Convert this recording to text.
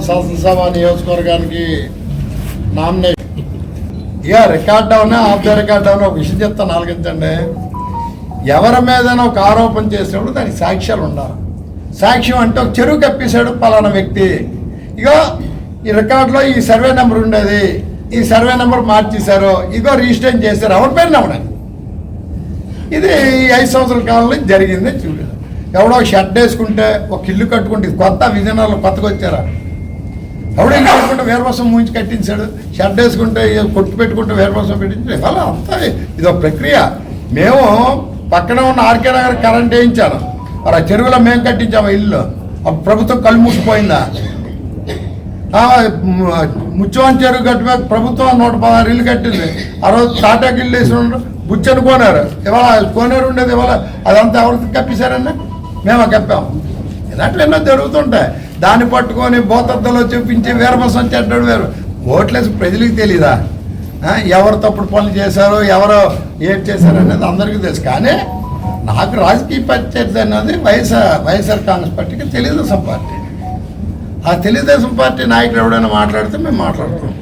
శాసనసభ నియోజకవర్గానికి nomination record down of the record down ఒక విషయం చెప్తాను ఆలోచించండి. ఎవరి మీదైనా ఒక ఆరోపణ చేసినప్పుడు దానికి సాక్ష్యాలు ఉండాలి. సాక్ష్యం అంటే ఒక చెరువు కప్పేశాడు పలానా వ్యక్తి, ఇగో ఈ రికార్డులో ఈ సర్వే నెంబర్ ఉండేది, ఈ సర్వే నెంబర్ మార్చేశారు, ఇగో రిజిస్ట్రేషన్ చేశారు, ఎవరి పేరు నమ్మడానికి. ఇది 5 సంవత్సరాల కాలంలో జరిగింది. చూడలేదు ఎవడో షర్ట్ వేసుకుంటే ఒక ఇల్లు కట్టుకుంటే కొత్త విజయనగరంలో కొత్తగా వచ్చారా, ఎవడో ఇల్లు కట్టుకుంటే వేరవసం మూయించి కట్టించాడు, షర్ట్ వేసుకుంటే కొట్టు పెట్టుకుంటే వేరవసం పెట్టించాడు. ఇవాళ అంతా ఇదొక ప్రక్రియ. మేము పక్కన ఉన్న ఆర్కే నగర్ కరెంట్ వేయించాను, మరి ఆ చెరువులో మేము కట్టించాము ఇల్లు. అప్పుడు ప్రభుత్వం కళ్ళు మూసిపోయిందా? ముత్యవాన్ చెరువు కట్టిన ప్రభుత్వం 116 ఇల్లు కట్టింది. ఆ రోజు టాటాకి ఇల్లు వేసిన బుచ్చని కోనారు, ఇవాళ కోనేరు ఉండేది, ఇవాళ అదంతా ఎవరికి కప్పేశారన్నా? మేము కప్పాము. ఇలాంటివి ఎన్నో జరుగుతుంటాయి. దాన్ని పట్టుకొని భూతద్దలో చూపించి వీరమసం చెడ్డాడు వేరు. ఓట్లేసి ప్రజలకు తెలీదా ఎవరు తప్పుడు పనులు చేశారో, ఎవరో ఏం చేశారో అనేది అందరికీ తెలుసు. కానీ నాకు రాజకీయ ప్రత్యర్థి అన్నది వైఎస్ఆర్ కాంగ్రెస్ పార్టీకి తెలుగుదేశం పార్టీ. ఆ తెలుగుదేశం పార్టీ నాయకుడు ఎవడైనా మాట్లాడితే మేము మాట్లాడుతాం.